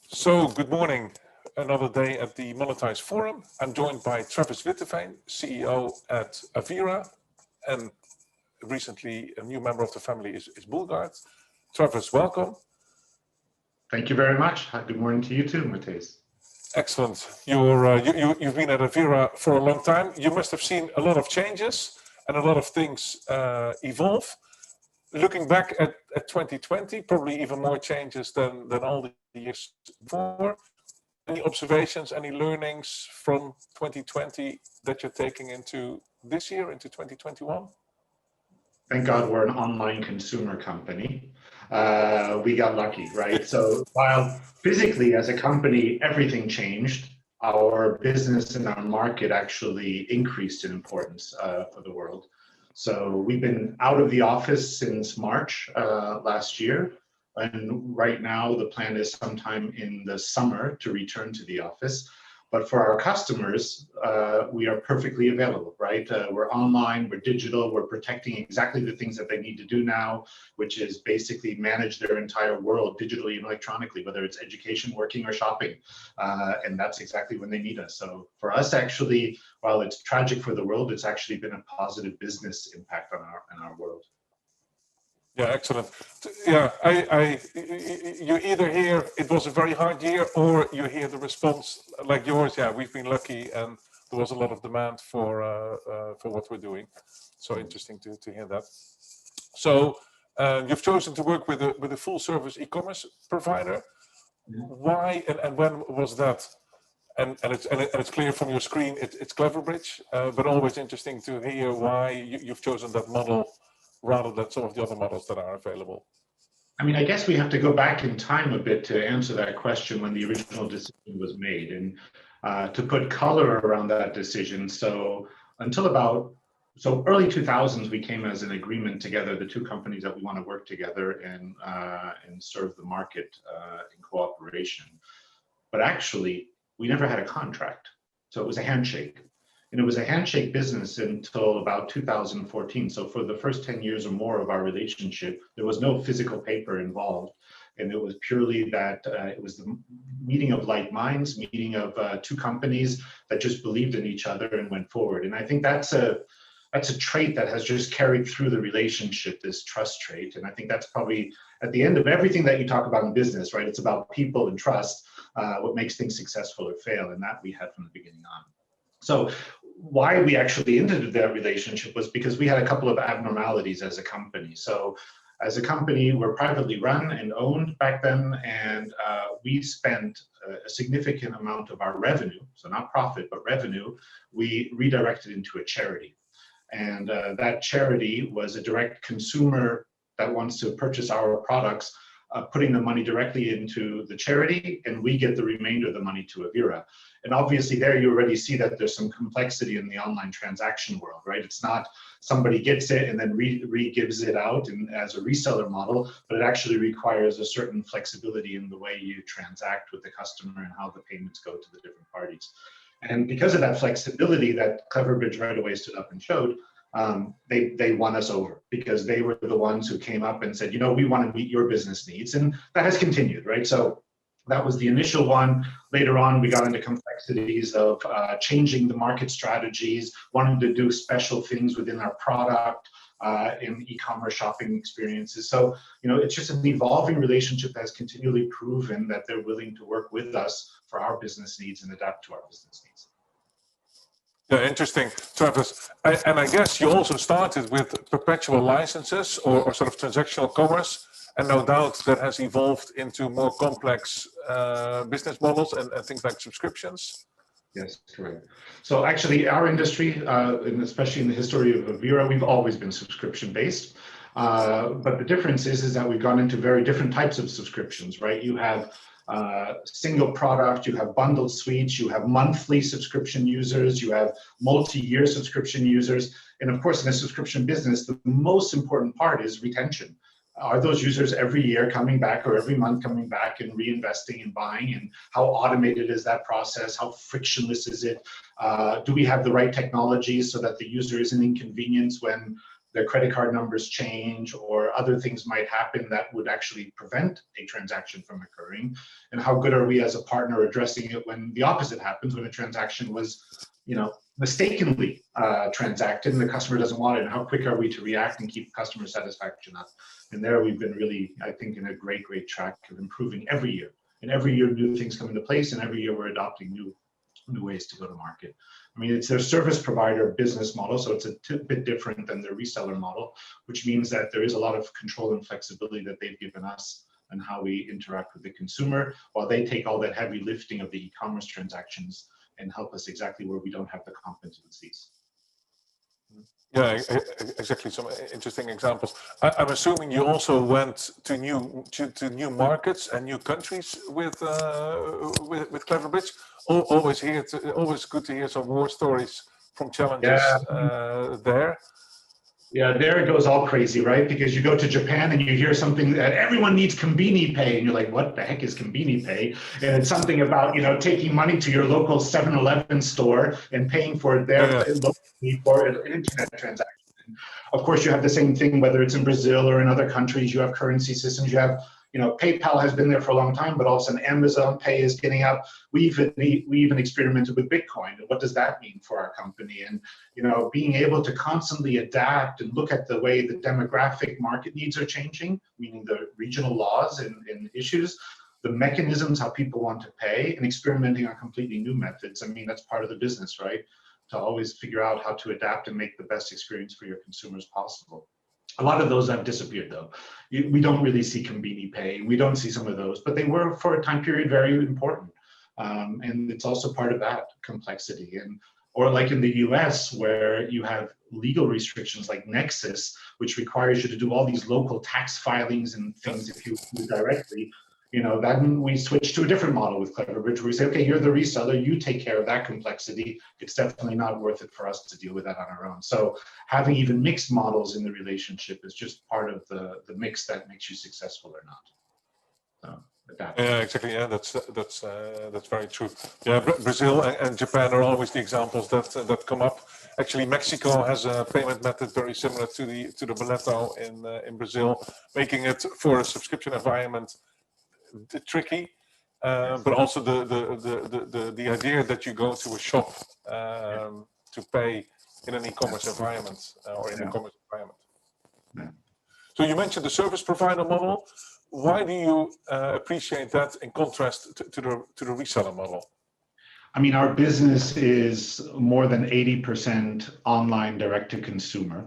So, good morning. Another day at the Matthijs Forum. I'm joined by Travis Witteveen, CEO at Avira, and recently a new member of the family is Bulgard. Travis, welcome. Thank you very much. Good morning to you too, Matthijs. Excellent. You've been at Avira for a long time. You must have seen a lot of changes and a lot of things evolve. Looking back at 2020, probably even more changes than all the years before. Any observations, any learnings from 2020 that you're taking into this year, into 2021? Thank God we're an online consumer company. We got lucky, right? So while physically as a company, everything changed, our business and our market actually increased in importance for the world. So we've been out of the office since March last year. And right now the plan is sometime in the summer to return to the office. But for our customers, we are perfectly available, right? We're online, we're digital, we're protecting exactly the things that they need to do now, which is basically manage their entire world digitally and electronically, whether it's education, working, or shopping. And that's exactly when they need us. So for us, actually, while it's tragic for the world, it's actually been a positive business impact on our world. Yeah, excellent. Yeah, you either hear it was a very hard year, or you hear the response like yours. Yeah, we've been lucky, and there was a lot of demand for what we're doing. So interesting to hear that. So you've chosen to work with a full service e-commerce provider. Why and when was that? And it's clear from your screen it's cleverbridge, but always interesting to hear why you've chosen that model rather than some of the other models that are available. I mean, I guess we have to go back in time a bit to answer that question when the original decision was made, and to put color around that decision. So until early 2000s, we came as an agreement together, the two companies that we want to work together and serve the market in cooperation. But actually, we never had a contract. So it was a handshake. And it was a handshake business until about 2014. So for the first 10 years or more of our relationship, there was no physical paper involved. And it was purely that it was the meeting of like minds, meeting of two companies that just believed in each other and went forward. And I think that's a trait that has just carried through the relationship, this trust trait. And I think that's probably at the end of everything that you talk about in business, right? It's about people and trust, what makes things successful or fail. And that we had from the beginning on. So why we actually entered that relationship was because we had a couple of abnormalities as a company. So as a company, we're privately run and owned back then, and we spent a significant amount of our revenue, so not profit, but revenue, we redirected into a charity. And that charity was a direct consumer that wants to purchase our products, putting the money directly into the charity, and we get the remainder of the money to Avira. And obviously there you already see that there's some complexity in the online transaction world, right? It's not somebody gets it and then re-gives it out and as a reseller model, but it actually requires a certain flexibility in the way you transact with the customer and how the payments go to the different parties. And because of that flexibility that cleverbridge right away stood up and showed, they won us over because they were the ones who came up and said, you know, we want to meet your business needs. And that has continued, right? So that was the initial one. Later on, we got into complexities of changing the market strategies, wanting to do special things within our product in e-commerce shopping experiences. So, you know, it's just an evolving relationship that has continually proven that they're willing to work with us for our business needs and adapt to our business needs. Yeah, interesting, Travis. And I guess you also started with perpetual licenses or sort of transactional commerce, and no doubt that has evolved into more complex business models and things like subscriptions. Yes, correct. So actually our industry, and especially in the history of Avira, we've always been subscription-based. But the difference is that we've gone into very different types of subscriptions, right? You have single product, you have bundled suites, you have monthly subscription users, you have multi-year subscription users. And of course, in a subscription business, the most important part is retention. Are those users every year coming back or every month coming back and reinvesting and buying? And how automated is that process? How frictionless is it? Do we have the right technologies so that the user isn't inconvenienced when their credit card numbers change, or other things might happen that would actually prevent a transaction from occurring. And how good are we as a partner addressing it when the opposite happens, when a transaction was, mistakenly transacted and the customer doesn't want it, and how quick are we to react and keep customer satisfaction up? And there we've been really, I think, in a great track of improving every year. And every year new things come into place, and every year we're adopting new ways to go to market. I mean, it's their service provider business model, so it's a bit different than their reseller model, which means that there is a lot of control and flexibility that they've given us and how we interact with the consumer, while they take all that heavy lifting of the e-commerce transactions and help us exactly where we don't have the competencies. Yeah, exactly. Some interesting examples. I'm assuming you also went to new markets and new countries with cleverbridge. Always good to hear some war stories from challenges there. Yeah, there it goes all crazy, right? Because you go to Japan and you hear something that everyone needs Konbini Pay, and you're like, what the heck is Konbini Pay? And it's something about, taking money to your local 7-Eleven store and paying for it there locally for an internet transaction. Of course, you have the same thing, whether it's in Brazil or in other countries. You have currency systems. You have, PayPal has been there for a long time, but also Amazon Pay is getting up. We even experimented with Bitcoin. What does that mean for our company? And being able to constantly adapt and look at the way the demographic market needs are changing, meaning the regional laws and issues, the mechanisms, how people want to pay, and experimenting on completely new methods. I mean, that's part of the business, right? To always figure out how to adapt and make the best experience for your consumers possible. A lot of those have disappeared, though. We don't really see Konbini Pay. We don't see some of those, but they were, for a time period, very important. And it's also part of that complexity. Or like in the US, where you have legal restrictions like Nexus, which requires you to do all these local tax filings and things if you do directly. Then we switch to a different model with cleverbridge, where we say, okay, you're the reseller, you take care of that complexity. It's definitely not worth it for us to deal with that on our own. So having even mixed models in the relationship is just part of the mix that makes you successful or not. So, yeah, exactly. Yeah, that's very true. Yeah, Brazil and Japan are always the examples that come up. Actually, Mexico has a payment method very similar to the boleto in Brazil, making it for a subscription environment tricky, but also the idea that you go to a shop to pay in an e-commerce environment or in a commerce environment. Yeah. So you mentioned the service provider model. Why do you appreciate that in contrast to the reseller model? I mean, our business is more than 80% online direct to consumer,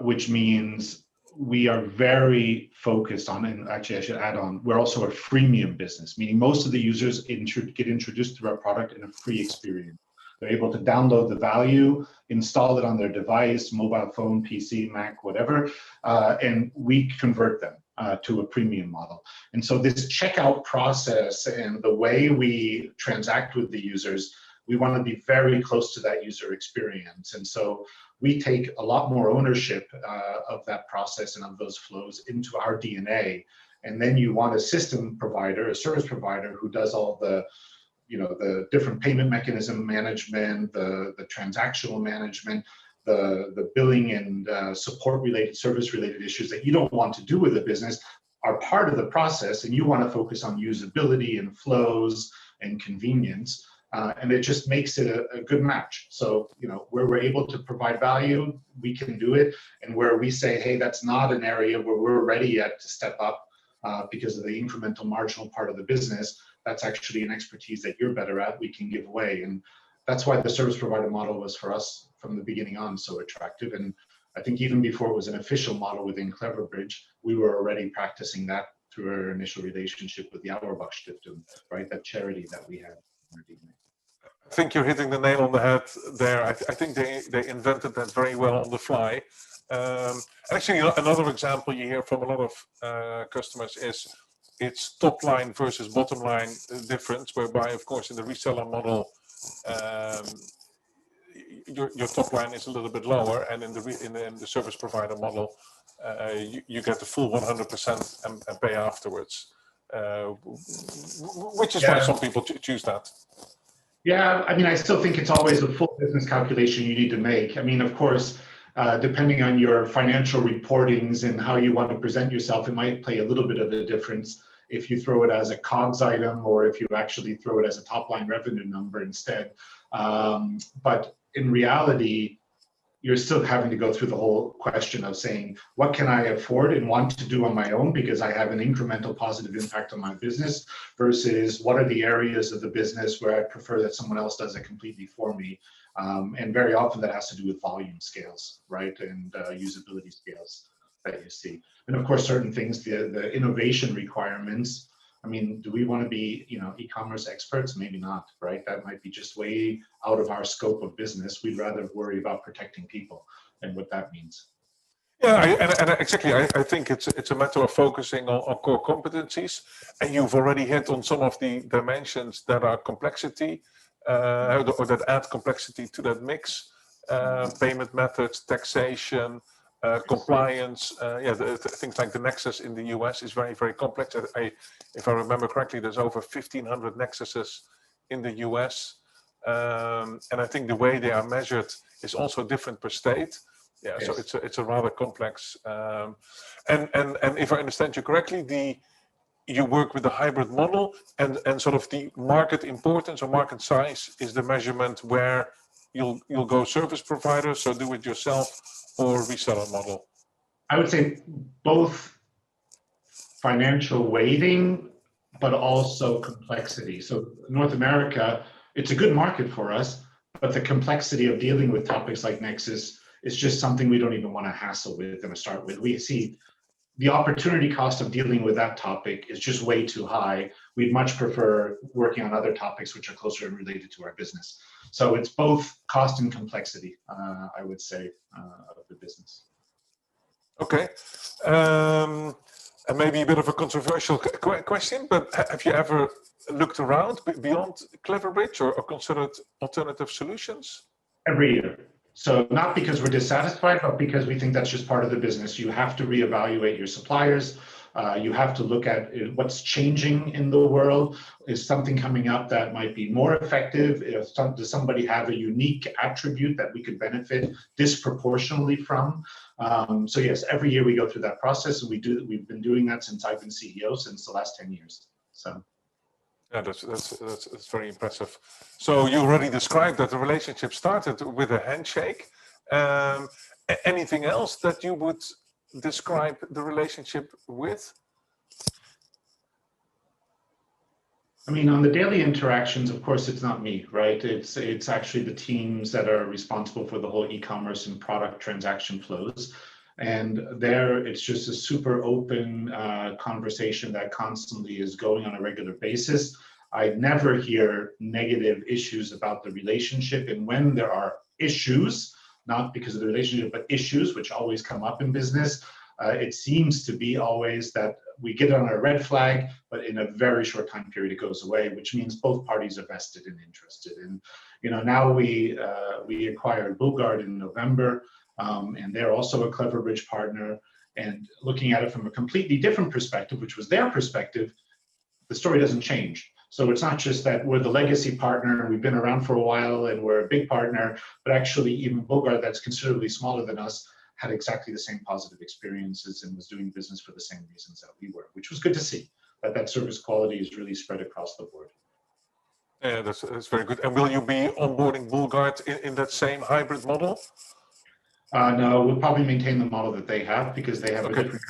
which means we are very focused on, and actually I should add on, we're also a freemium business, meaning most of the users get introduced to our product in a free experience. They're able to download the value, install it on their device, mobile phone, PC, Mac, whatever, and we convert them to a premium model. And so this checkout process and the way we transact with the users, we want to be very close to that user experience. And so we take a lot more ownership of that process and of those flows into our DNA. And then you want a system provider, a service provider who does all the different payment mechanism management, the transactional management, the billing and support related, service related issues that you don't want to do with the business are part of the process, and you want to focus on usability and flows and convenience. And it just makes it a good match. So, where we're able to provide value, we can do it. And where we say, hey, that's not an area where we're ready yet to step up because of the incremental marginal part of the business, that's actually an expertise that you're better at, we can give away. And that's why the service provider model was for us from the beginning on so attractive. And I think even before it was an official model within cleverbridge, we were already practicing that through our initial relationship with the Auerbach Stiftung, right? That charity that we had. I think you're hitting the nail on the head there. I think they invented that very well on the fly. Actually, another example you hear from a lot of customers is it's top line versus bottom line difference, whereby, of course, in the reseller model, your top line is a little bit lower, and in the service provider model, you get the full 100% and pay afterwards, which is why some people choose that. Yeah, I mean, I still think it's always a full business calculation you need to make. I mean, of course, depending on your financial reportings and how you want to present yourself, it might play a little bit of a difference if you throw it as a COGS item or if you actually throw it as a top line revenue number instead. But in reality, you're still having to go through the whole question of saying, what can I afford and want to do on my own because I have an incremental positive impact on my business, versus what are the areas of the business where I prefer that someone else does it completely for me. And very often that has to do with volume scales, right? And usability scales that you see. And of course, certain things, the innovation requirements, I mean, do we want to be, e-commerce experts? Maybe not, right? That might be just way out of our scope of business. We'd rather worry about protecting people and what that means. Yeah, exactly. I think it's a matter of focusing on core competencies, and you've already hit on some of the dimensions that are complexity, or that add complexity to that mix. Payment methods, taxation, compliance. Things like the nexus in the US is very, very complex. If I remember correctly, there's over 1,500 nexuses in the US, and I think the way they are measured is also different per state. Yeah, yes. So it's a rather complex. And if I understand you correctly, you work with the hybrid model, and sort of the market importance or market size is the measurement where you'll go service provider, so do it yourself, or reseller model. I would say both financial weighting, but also complexity. So North America, it's a good market for us, but the complexity of dealing with topics like Nexus is just something we don't even want to hassle with and start with. We see the opportunity cost of dealing with that topic is just way too high. We'd much prefer working on other topics which are closer and related to our business. So it's both cost and complexity, I would say, of the business. Okay. And maybe a bit of a controversial question, but have you ever looked around beyond cleverbridge or considered alternative solutions? Every year. So not because we're dissatisfied, but because we think that's just part of the business. You have to reevaluate your suppliers. You have to look at what's changing in the world. Is something coming up that might be more effective? Does somebody have a unique attribute that we could benefit disproportionately from? So yes, every year we go through that process, and we've been doing that since I've been CEO, since the last 10 years. So. Yeah, that's very impressive. So you already described that the relationship started with a handshake. Anything else that you would describe the relationship with? I mean, on the daily interactions, of course, it's not me, right? It's actually the teams that are responsible for the whole e-commerce and product transaction flows. And there, it's just a super open conversation that constantly is going on a regular basis. I never hear negative issues about the relationship. And when there are issues, not because of the relationship, but issues which always come up in business, it seems to be always that we get on a red flag, but in a very short time period, it goes away, which means both parties are vested and interested. And now we acquired Bulgard in November. And they're also a cleverbridge partner, and looking at it from a completely different perspective, which was their perspective, the story doesn't change. So it's not just that we're the legacy partner and we've been around for a while and we're a big partner, but actually even Bulgard, that's considerably smaller than us, had exactly the same positive experiences and was doing business for the same reasons that we were, which was good to see, that service quality is really spread across the board. Yeah, that's very good. And will you be onboarding Bulgard in that same hybrid model? No, we'll probably maintain the model that they have because they have a different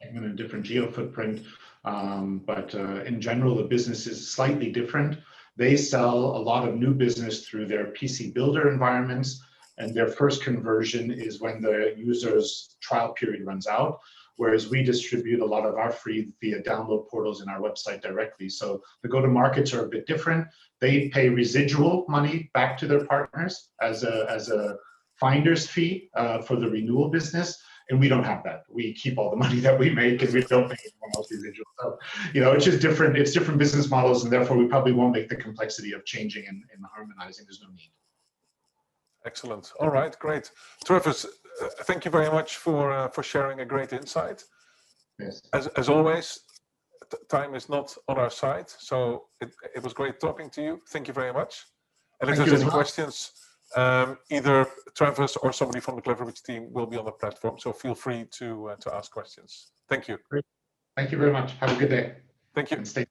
segment and different geo footprint. But in general, the business is slightly different. They sell a lot of new business through their PC Builder environments, and their first conversion is when the user's trial period runs out, whereas we distribute a lot of our free via download portals in our website directly. So the go-to-markets are a bit different. They pay residual money back to their partners as a finder's fee for the renewal business, and we don't have that. We keep all the money that we make, and we don't pay anyone else residual. So, it's just different. It's different business models, and therefore we probably won't make the complexity of changing and harmonizing. There's no need. Excellent. All right, great. Travis, thank you very much for sharing a great insight. Yes. As always, time is not on our side, so it was great talking to you. Thank you very much. And if there's any questions, Either Travis or somebody from the cleverbridge team will be on the platform, so feel free to ask questions. Thank you. Thank you very much. Have a good day. Thank you. And stay